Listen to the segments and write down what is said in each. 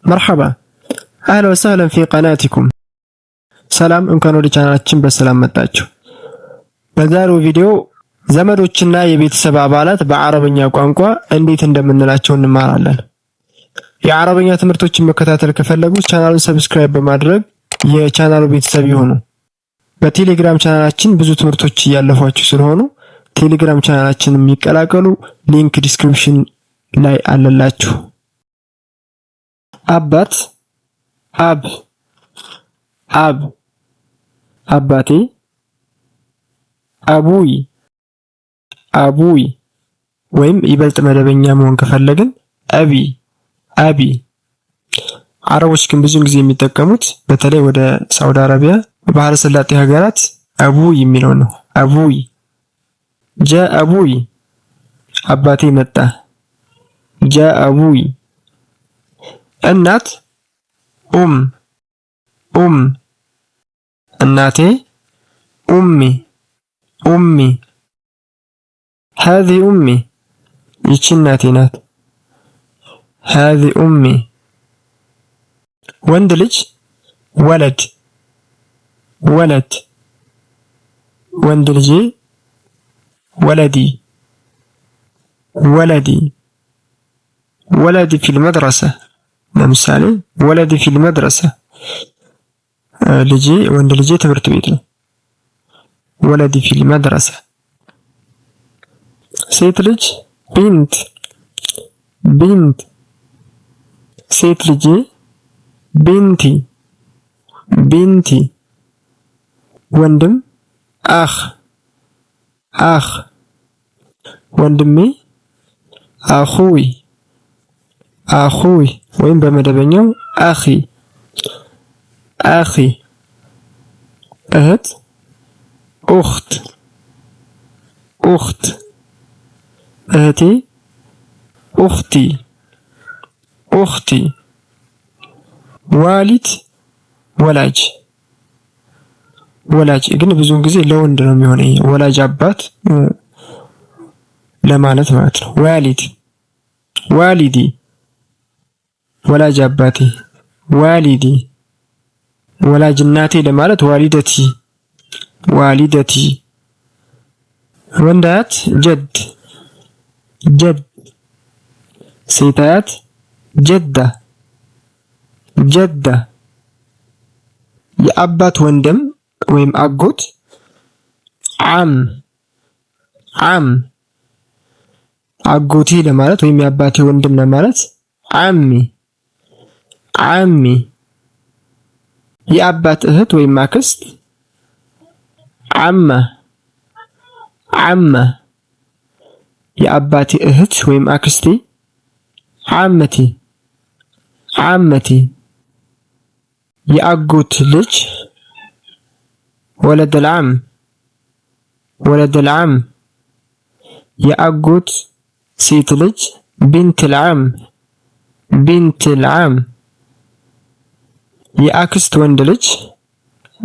مرحبا أهلا وسهلا في قناتكم ሰላም እንኳን ወደ ቻናላችን በሰላም መጣችሁ። በዛሬው ቪዲዮ ዘመዶችና የቤተሰብ አባላት በአረበኛ ቋንቋ እንዴት እንደምንላቸው እንማራለን። የአረበኛ ትምህርቶችን መከታተል ከፈለጉ ቻናሉን ሰብስክራይብ በማድረግ የቻናሉ ቤተሰብ ይሁኑ። በቴሌግራም ቻናላችን ብዙ ትምህርቶች እያለፏችሁ ስለሆኑ ቴሌግራም ቻናላችንን የሚቀላቀሉ ሊንክ ዲስክሪፕሽን ላይ አለላችሁ። አባት አብ አብ አባቴ አቡይ አቡይ ወይም ይበልጥ መደበኛ መሆን ከፈለግን አቢ አቢ። አረቦች ግን ብዙውን ጊዜ የሚጠቀሙት በተለይ ወደ ሳውዲ አረቢያ ባህረ ሰላጤ ሀገራት አቡይ የሚለው ነው። አቡይ ጃ አቡይ አባቴ መጣ። ጃ አቡይ እናት ኡም እናቴ ኡሚ ኡሚ هذه ኡሚ ይቺ እናቴ ናት። هذه ኡሚ ወንድ ልጅ ወለድ ወለድ ወንድ ልጅ ወለዲ ወለዲ ወለዲ ፊል መድረሰ ለምሳሌ ወለዲ ፊል መድረሰ ልጄ ወንድ ልጄ ትምህርት ቤት ነው። ወለዲ ፊል መድረሰ ሴት ልጅ ቢንት ቢንት ሴት ልጄ ቢንቲ ቢንቲ ወንድም አኽ አኽ ወንድሜ አኹይ አኹይ ወይም በመደበኛው አኺ አኺ እህት ኡኽት ኡኽት እህቴ ኡኽቲ ኡኽቲ ዋሊድ ወላጅ ወላጅ ግን ብዙውን ጊዜ ለወንድ ነው የሚሆነው። ወላጅ አባት ለማለት ማለት ነው። ዋሊድ ዋሊዲ ወላጅ አባቴ ዋሊዲ ወላጅ እናቴ ለማለት ዋሊደቲ ዋሊደቲ ወንድ አያት ጀድ ጀድ ሴት አያት ጀዳ ጀዳ የአባት ወንድም ወይም አጎት ዓም ዓም አጎቴ ለማለት ወይም የአባቴ ወንድም ለማለት ዓሚ ዓሚ የአባት እህት ወይም አክስት ዓማ ዓማ የአባቴ እህት ወይም አክስቴ ዓመቲ ዓመቲ የአጎት ልጅ ወለድ العم ወለድ العم የአጎት ሴት ልጅ ቢንት العم ቢንት العم የአክስት ወንድ ልጅ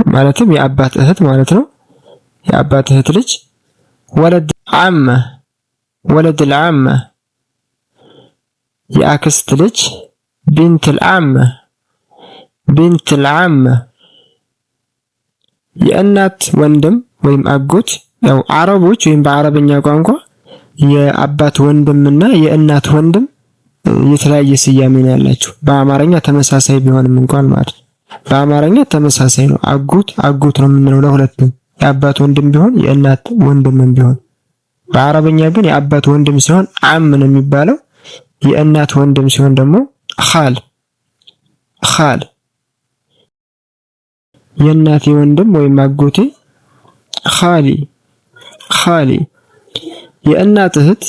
ማለትም የአባት እህት ማለት ነው። የአባት እህት ልጅ ወለድ ዓመ ወለድ العم የአክስት ልጅ ቢንት العم ቢንት العم የእናት ወንድም ወይም አጎት ያው አረቦች ወይም በአረበኛ ቋንቋ የአባት ወንድምና የእናት ወንድም የተለያየ ስያሜ ነው ያላቸው። በአማርኛ ተመሳሳይ ቢሆንም እንኳን ማለት በአማርኛ ተመሳሳይ ነው። አጎት አጎት ነው የምንለው ለሁለቱም የአባት ወንድም ቢሆን የእናት ወንድምም ቢሆን። በአረበኛ ግን የአባት ወንድም ሲሆን ዓም ነው የሚባለው። የእናት ወንድም ሲሆን ደግሞ ኻል ኻል የእናቴ ወንድም ወይም አጎቴ ኻሊ ኻሊ የእናት እህት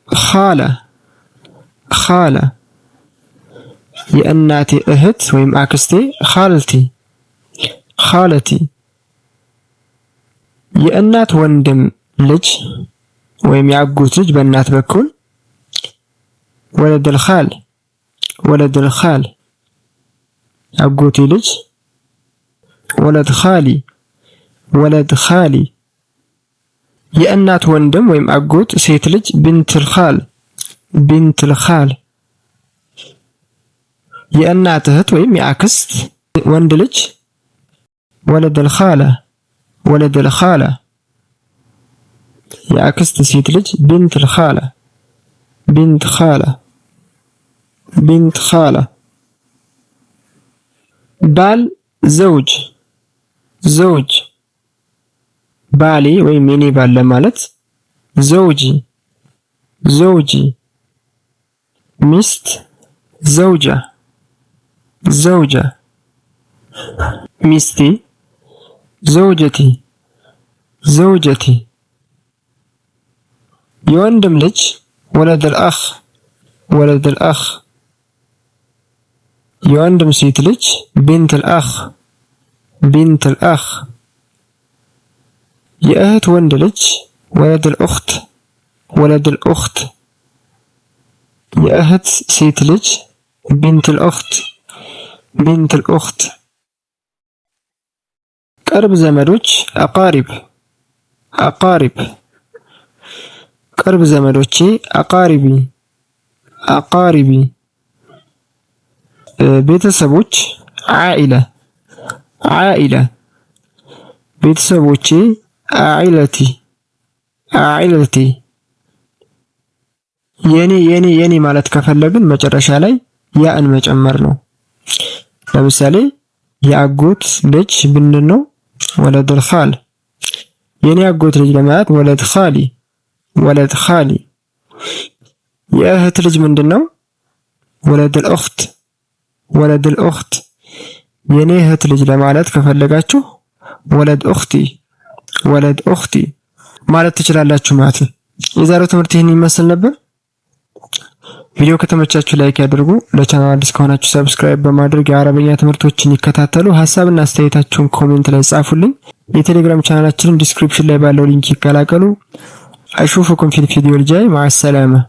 ኻላ ኻላ የእናቴ እህት ወይም አክስቴ ኻልቲ ኻለቲ የእናት ወንድም ልጅ ወይም የአጎት ልጅ በእናት በኩል ወለድ الخال ወለድ الخال አጎቴ ልጅ ወለድ ኻሊ ወለድ ኻሊ የእናት ወንድም ወይም አጎት ሴት ልጅ ቢንት الخال ቢንት الخال የእናት እህት ወይም የአክስት ወንድ ልጅ ወለደል ኻላ ወለደል ኻላ። የአክስት ሴት ልጅ ቢንተል ኻላ ቢንት ኻላ ቢንት ኻላ። ባል ዘውጅ ዘውጅ ባሌ ወይም የኔ ባል ለማለት ዘውጂ ዘውጂ። ሚስት ዘውጃ ዘውጃ ሚስቴ ዘውጀቲ ዘውጀቲ። የወንድም ልጅ ወለደል አኽ ወለደል አኽ። የወንድም ሴት ልጅ ቢንተል አኽ ቢንተል አኽ። የእህት ወንድ ልጅ ወለደል ኡኽት ወለደል ኡኽት። የእህት ሴት ልጅ ቢንተል ኡኽት ቢንተል ኡኽት። ቅርብ ዘመዶች አቃሪብ አቃሪብ። ቅርብ ዘመዶቼ አቃሪቢ አቃሪቢ። ቤተሰቦች ዓኢላ ዓኢላ። ቤተሰቦቼ አዒለቲ አዒለቲ። የኔ የኔ የኔ ማለት ከፈለግን መጨረሻ ላይ ያእን መጨመር ነው። ለምሳሌ የአጎት ልጅ ብንል ነው ወለደል ኻል። የኔ አጎት ልጅ ለማለት ወለድ ኻሊ ወለድ ኻሊ። የእህት ልጅ ምንድነው? ወለደል ኡኽት ወለደል ኡኽት። የኔ እህት ልጅ ለማለት ከፈለጋችሁ ወለድ ኡኽቲ ወለድ ኡኽቲ ማለት ትችላላችሁ ማለት ነው። የዛሬው ትምህርት ይህን ይመስል ነበር። ቪዲዮ ከተመቻችሁ ላይክ ያድርጉ። ለቻናሉ አዲስ ከሆናችሁ ሰብስክራይብ በማድረግ የአረበኛ ትምህርቶችን ይከታተሉ። ሐሳብና አስተያየታችሁን ኮሜንት ላይ ጻፉልኝ። የቴሌግራም ቻናላችንን ዲስክሪፕሽን ላይ ባለው ሊንክ ይቀላቀሉ። አሹፉኩም ፊል ቪዲዮ الجاي مع السلامة።